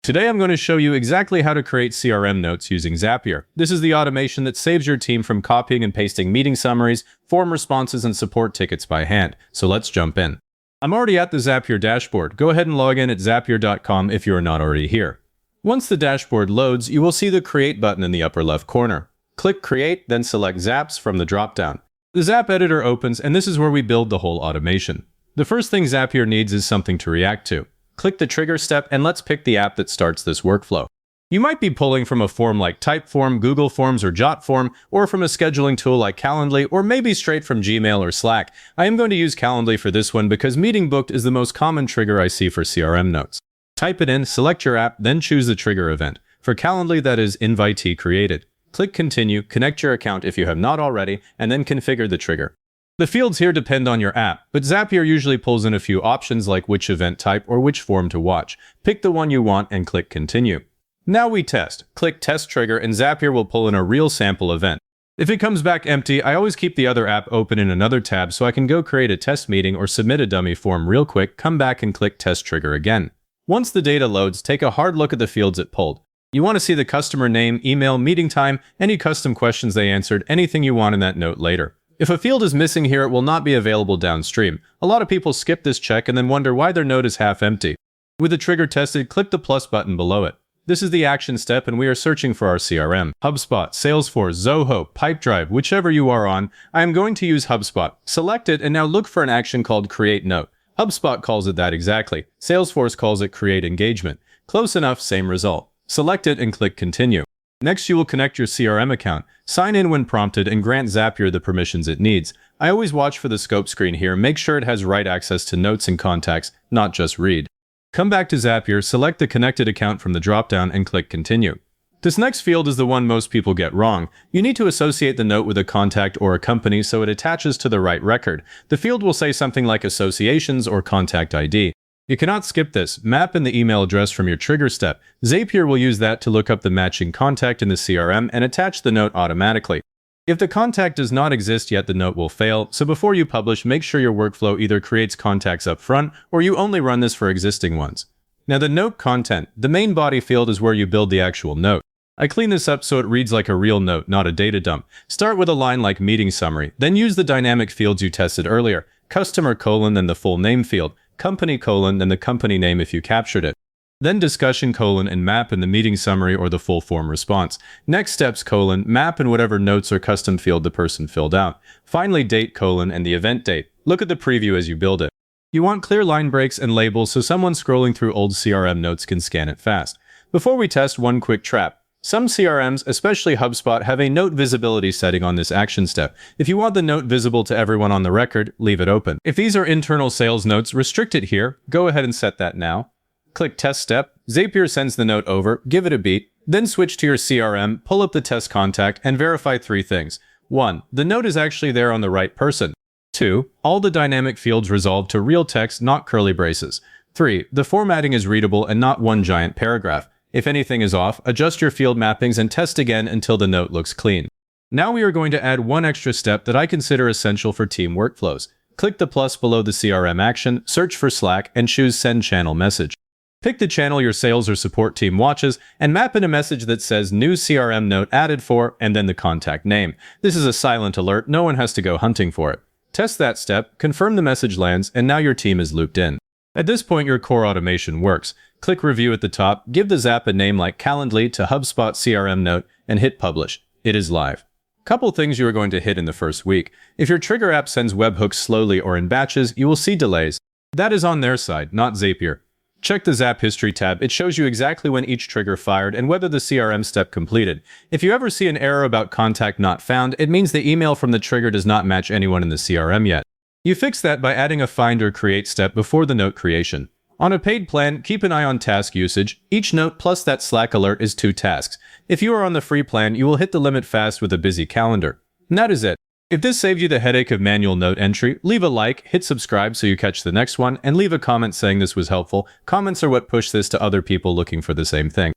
Today I'm going to show you exactly how to create CRM notes using Zapier. This is the automation that saves your team from copying and pasting meeting summaries, form responses, and support tickets by hand. So let's jump in. I'm already at the Zapier dashboard. Go ahead and log in at zapier.com if you are not already here. Once the dashboard loads, you will see the Create button in the upper left corner. Click Create, then select Zaps from the dropdown. The Zap editor opens, and this is where we build the whole automation. The first thing Zapier needs is something to react to. Click the trigger step, and let's pick the app that starts this workflow. You might be pulling from a form like Typeform, Google Forms, or Jotform, or from a scheduling tool like Calendly, or maybe straight from Gmail or Slack. I am going to use Calendly for this one because Meeting Booked is the most common trigger I see for CRM notes. Type it in, select your app, then choose the trigger event. For Calendly, that is invitee created. Click Continue, connect your account if you have not already, and then configure the trigger. The fields here depend on your app, but Zapier usually pulls in a few options like which event type or which form to watch. Pick the one you want and click Continue. Now we test. Click Test Trigger and Zapier will pull in a real sample event. If it comes back empty, I always keep the other app open in another tab so I can go create a test meeting or submit a dummy form real quick, come back and click Test Trigger again. Once the data loads, take a hard look at the fields it pulled. You want to see the customer name, email, meeting time, any custom questions they answered, anything you want in that note later. If a field is missing here, it will not be available downstream. A lot of people skip this check and then wonder why their note is half empty. With the trigger tested, click the plus button below it. This is the action step and we are searching for our CRM. HubSpot, Salesforce, Zoho, Pipedrive, whichever you are on. I am going to use HubSpot. Select it and now look for an action called Create Note. HubSpot calls it that exactly. Salesforce calls it Create Engagement. Close enough, same result. Select it and click Continue. Next, you will connect your CRM account, sign in when prompted, and grant Zapier the permissions it needs. I always watch for the scope screen here, make sure it has right access to notes and contacts, not just read. Come back to Zapier, select the connected account from the dropdown, and click Continue. This next field is the one most people get wrong. You need to associate the note with a contact or a company so it attaches to the right record. The field will say something like Associations or Contact ID. You cannot skip this. Map in the email address from your trigger step. Zapier will use that to look up the matching contact in the CRM and attach the note automatically. If the contact does not exist yet, the note will fail, so before you publish, make sure your workflow either creates contacts up front or you only run this for existing ones. Now the note content, the main body field is where you build the actual note. I clean this up so it reads like a real note, not a data dump. Start with a line like meeting summary, then use the dynamic fields you tested earlier. Customer : then the full name field. Company : then the company name if you captured it. Then discussion : and map in the meeting summary or the full form response. Next steps : map in whatever notes or custom field the person filled out. Finally date : and the event date. Look at the preview as you build it. You want clear line breaks and labels so someone scrolling through old CRM notes can scan it fast. Before we test, one quick trap. Some CRMs, especially HubSpot, have a note visibility setting on this action step. If you want the note visible to everyone on the record, leave it open. If these are internal sales notes, restrict it here. Go ahead and set that now. Click Test Step. Zapier sends the note over, give it a beat, then switch to your CRM, pull up the test contact, and verify 3 things. 1. The note is actually there on the right person. 2. All the dynamic fields resolved to real text, not curly braces. 3. The formatting is readable and not one giant paragraph. If anything is off, adjust your field mappings and test again until the note looks clean. Now we are going to add one extra step that I consider essential for team workflows. Click the plus below the CRM action, search for Slack, and choose Send Channel Message. Pick the channel your sales or support team watches, and map in a message that says New CRM Note Added For, and then the contact name. This is a silent alert, no one has to go hunting for it. Test that step, confirm the message lands, and now your team is looped in. At this point, your core automation works. Click Review at the top, give the Zap a name like Calendly to HubSpot CRM Note, and hit Publish. It is live. Couple things you are going to hit in the first week. If your trigger app sends webhooks slowly or in batches, you will see delays. That is on their side, not Zapier. Check the Zap History tab. It shows you exactly when each trigger fired and whether the CRM step completed. If you ever see an error about contact not found, it means the email from the trigger does not match anyone in the CRM yet. You fix that by adding a find or create step before the note creation. On a paid plan, keep an eye on task usage. Each note plus that Slack alert is 2 tasks. If you are on the free plan, you will hit the limit fast with a busy calendar. And that is it. If this saved you the headache of manual note entry, leave a like, hit subscribe so you catch the next one, and leave a comment saying this was helpful. Comments are what push this to other people looking for the same thing.